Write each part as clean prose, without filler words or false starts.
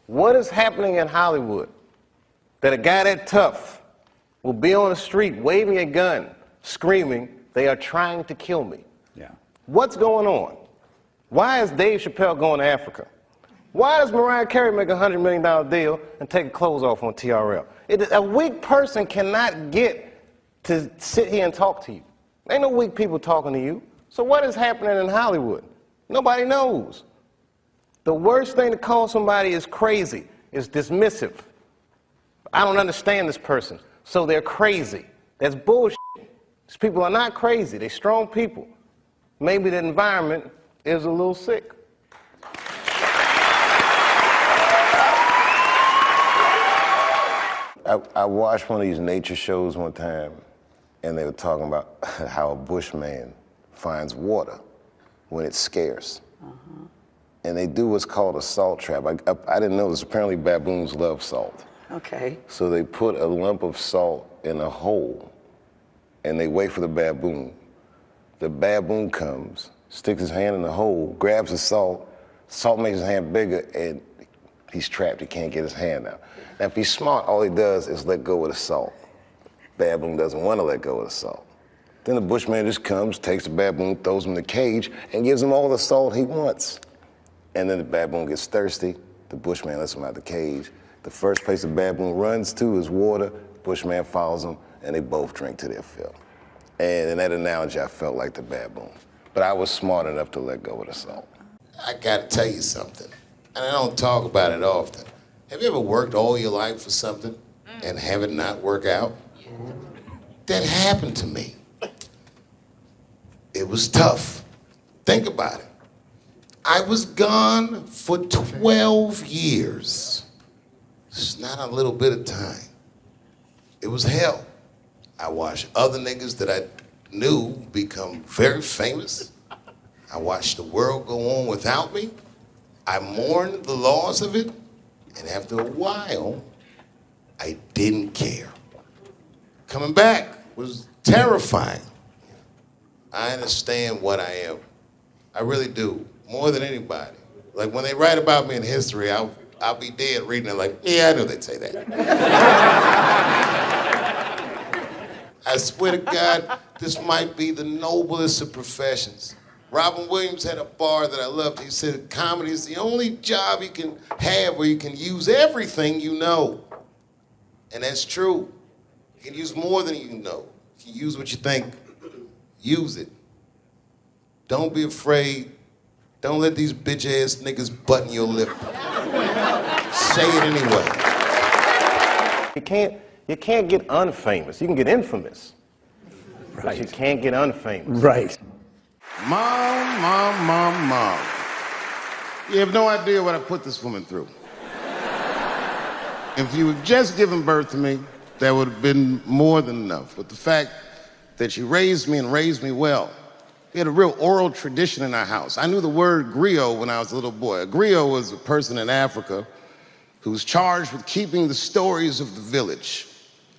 What is happening in Hollywood that a guy that tough will be on the street waving a gun, screaming, "They are trying to kill me"? Yeah. What's going on? Why is Dave Chappelle going to Africa? Why does Mariah Carey make a $100 million deal and take her clothes off on TRL? A weak person cannot get to sit here and talk to you. Ain't no weak people talking to you. So what is happening in Hollywood? Nobody knows. The worst thing to call somebody is crazy, is dismissive. I don't understand this person, so they're crazy. That's bullshit. These people are not crazy. They're strong people. Maybe the environment is a little sick. I watched one of these nature shows one time, and they were talking about how a bushman finds water when it's scarce. And they do what's called a salt trap. I didn't know this. Apparently baboons love salt. Okay. So they put a lump of salt in a hole, and they wait for the baboon. The baboon comes, sticks his hand in the hole, grabs the salt makes his hand bigger, and he's trapped. He can't get his hand out. Now, if he's smart, all he does is let go of the salt. Baboon doesn't want to let go of the salt. Then the bushman just comes, takes the baboon, throws him in the cage, and gives him all the salt he wants. And then the baboon gets thirsty. The bushman lets him out the cage. The first place the baboon runs to is water. Bushman follows him, and they both drink to their fill. And in that analogy, I felt like the baboon. But I was smart enough to let go of the salt. I gotta tell you something, and I don't talk about it often. Have you ever worked all your life for something and have it not work out? That happened to me. It was tough. Think about it. I was gone for 12 years. It's not a little bit of time. It was hell. I watched other niggas that I knew become very famous. I watched the world go on without me. I mourned the loss of it, and after a while, I didn't care. Coming back was terrifying. I understand what I am. I really do, more than anybody. Like when they write about me in history, I'll be dead reading it like, yeah, I knew they'd say that. I swear to God, this might be the noblest of professions. Robin Williams had a bar that I loved. He said, comedy is the only job you can have where you can use everything you know. And that's true. You can use more than you know. You can use what you think. Use it. Don't be afraid. Don't let these bitch-ass niggas button your lip. Say it anyway. You can't get unfamous. You can get infamous. Right. But you can't get unfamous. Right. Mom. You have no idea what I put this woman through. If you had just given birth to me, that would have been more than enough. But the fact that you raised me and raised me well, we had a real oral tradition in our house. I knew the word griot when I was a little boy. A griot was a person in Africa who was charged with keeping the stories of the village.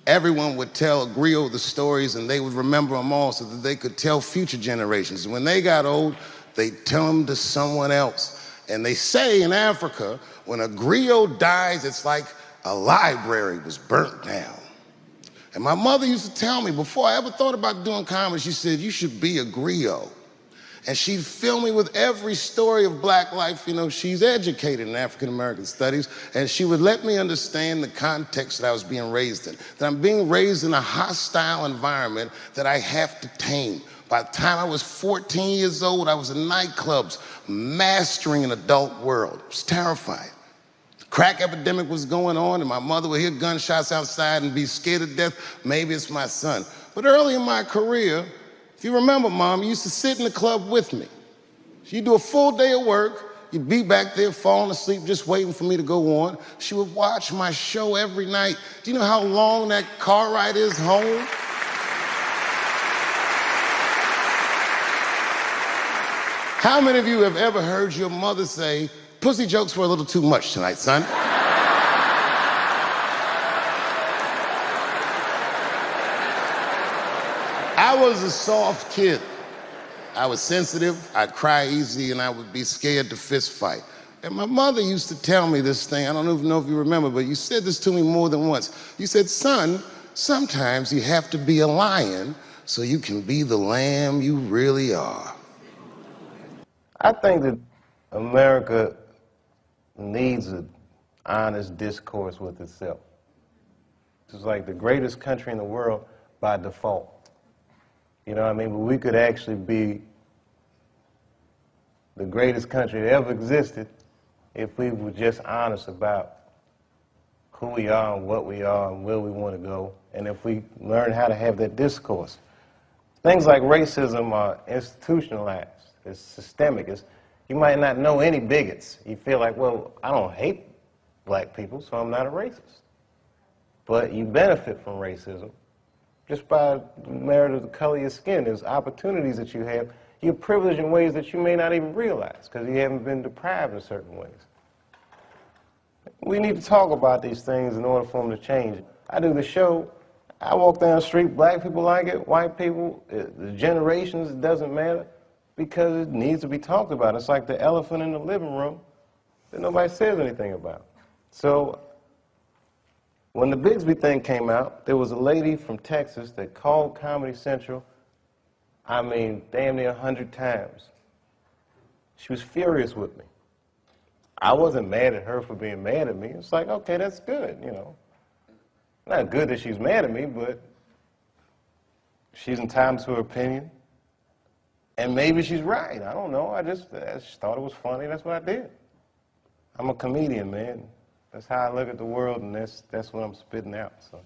Everyone would tell a griot the stories, and they would remember them all so that they could tell future generations. And when they got old, they'd tell them to someone else. And they say in Africa, when a griot dies, it's like a library was burnt down. And my mother used to tell me, before I ever thought about doing comedy, she said, you should be a griot. And she'd fill me with every story of black life. You know, she's educated in African-American studies, and she would let me understand the context that I was being raised in, that I'm being raised in a hostile environment that I have to tame. By the time I was 14 years old, I was in nightclubs, mastering an adult world. It was terrifying. The crack epidemic was going on, and my mother would hear gunshots outside and be scared to death. Maybe it's my son. But early in my career, if you remember, Mom, you used to sit in the club with me. She'd do a full day of work. You'd be back there falling asleep, just waiting for me to go on. She would watch my show every night. Do you know how long that car ride is home? How many of you have ever heard your mother say, pussy jokes were a little too much tonight, son? I was a soft kid. I was sensitive, I'd cry easy, and I would be scared to fist fight. And my mother used to tell me this thing, I don't even know if you remember, but you said this to me more than once. You said, son, sometimes you have to be a lion so you can be the lamb you really are. I think that America needs an honest discourse with itself. It's like the greatest country in the world by default. You know what I mean? But we could actually be the greatest country that ever existed if we were just honest about who we are and what we are and where we want to go, and if we learn how to have that discourse. Things like racism are institutionalized. It's systemic. You might not know any bigots. You feel like, well, I don't hate black people, so I'm not a racist. But you benefit from racism just by the merit of the color of your skin. There's opportunities that you have. You're privileged in ways that you may not even realize because you haven't been deprived in certain ways. We need to talk about these things in order for them to change. I do the show. I walk down the street, black people like it, white people, the generations, it doesn't matter, because it needs to be talked about. It's like the elephant in the living room that nobody says anything about. So when the Bigsby thing came out, there was a lady from Texas that called Comedy Central, I mean, damn near 100 times. She was furious with me. I wasn't mad at her for being mad at me. It's like, okay, that's good, you know. Not good that she's mad at me, but she's entitled to her opinion. And maybe she's right. I don't know. I just thought it was funny. That's what I did. I'm a comedian, man. That's how I look at the world, and that's what I'm spitting out. So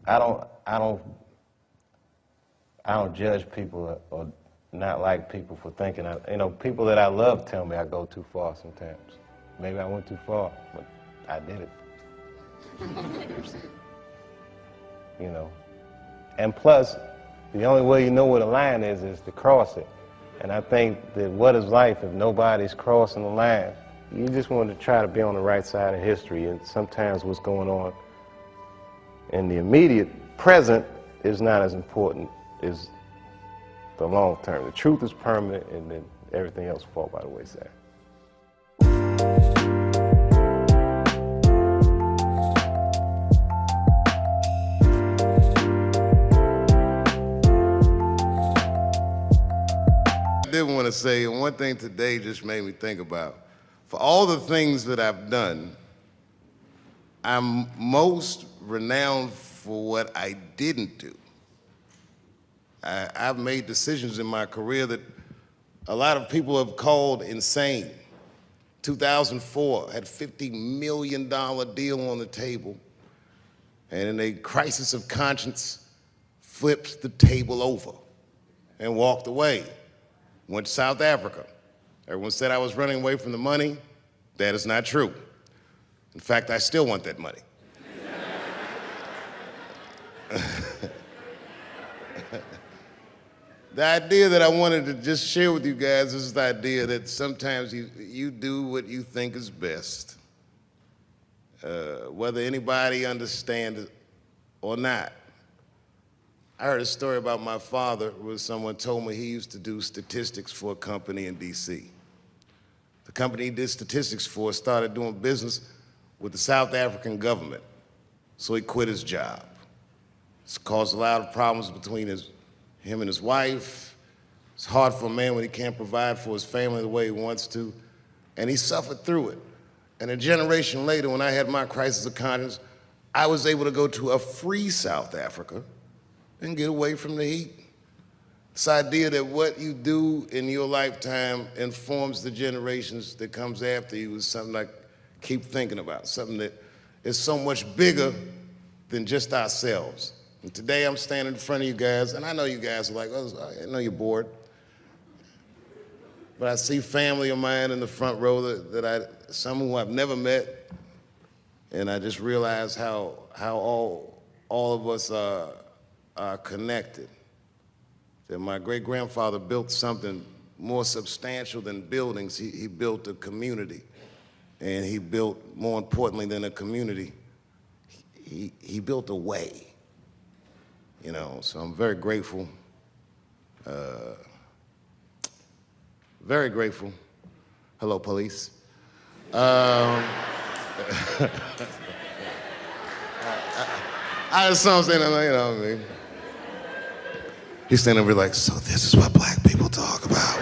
I don't judge people or not like people for thinking. People that I love tell me I go too far sometimes. Maybe I went too far, but I did it. You know. And plus, the only way you know where the line is to cross it. And I think that what is life if nobody's crossing the line? You just want to try to be on the right side of history, and sometimes what's going on in the immediate present is not as important as the long term. The truth is permanent, and then everything else will fall by the wayside. I did want to say, and one thing today just made me think about, for all the things that I've done, I'm most renowned for what I didn't do. I've made decisions in my career that a lot of people have called insane. 2004, had a $50 million deal on the table, and in a crisis of conscience, flipped the table over and walked away. Went to South Africa. Everyone said I was running away from the money. That is not true. In fact, I still want that money. The idea that I wanted to just share with you guys is the idea that sometimes you do what you think is best, whether anybody understands it or not. I heard a story about my father where someone told me he used to do statistics for a company in D.C. The company he did statistics for started doing business with the South African government, so he quit his job. It's caused a lot of problems between him and his wife. It's hard for a man when he can't provide for his family the way he wants to, and he suffered through it. And a generation later, when I had my crisis of conscience, I was able to go to a free South Africa and get away from the heat. This idea that what you do in your lifetime informs the generations that comes after you is something I keep thinking about, something that is so much bigger than just ourselves. And today I'm standing in front of you guys, and I know you guys are like, oh, I know you're bored. But I see family of mine in the front row some who I've never met, and I just realize how all of us are connected. That my great-grandfather built something more substantial than buildings. He built a community, and he built, more importantly than a community, he built a way. You know, so I'm very grateful. Very grateful Hello, police. I just saw him saying, you know what I mean? He's standing over like, so this is what black people talk about.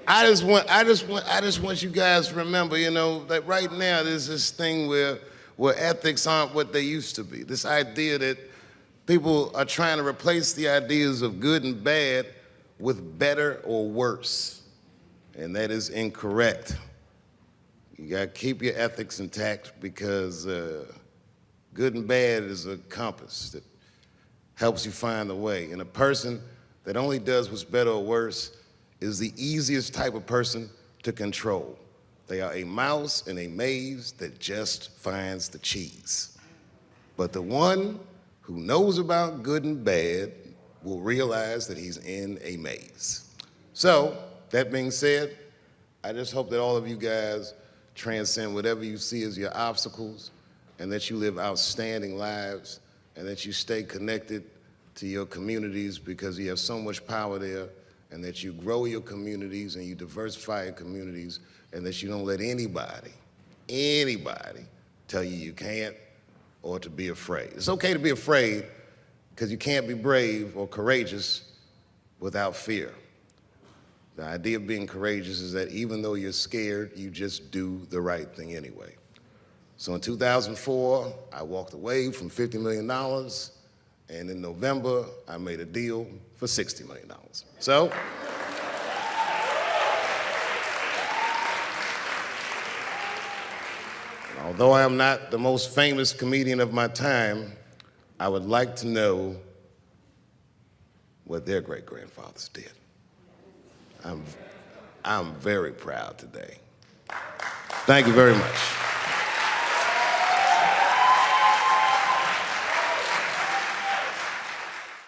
I just want you guys to remember, you know, that right now there's this thing where ethics aren't what they used to be. This idea that people are trying to replace the ideas of good and bad with better or worse. And that is incorrect. You gotta keep your ethics intact because good and bad is a compass that helps you find the way. And a person that only does what's better or worse is the easiest type of person to control. They are a mouse in a maze that just finds the cheese. But the one who knows about good and bad will realize that he's in a maze. So, that being said, I just hope that all of you guys transcend whatever you see as your obstacles and that you live outstanding lives and that you stay connected to your communities because you have so much power there, and that you grow your communities and you diversify your communities, and that you don't let anybody tell you you can't or to be afraid. It's okay to be afraid because you can't be brave or courageous without fear. The idea of being courageous is that even though you're scared, you just do the right thing anyway. So in 2004, I walked away from $50 million, and in November, I made a deal for $60 million. So, although I am not the most famous comedian of my time, I would like to know what their great-grandfathers did. I'm very proud today. Thank you very much.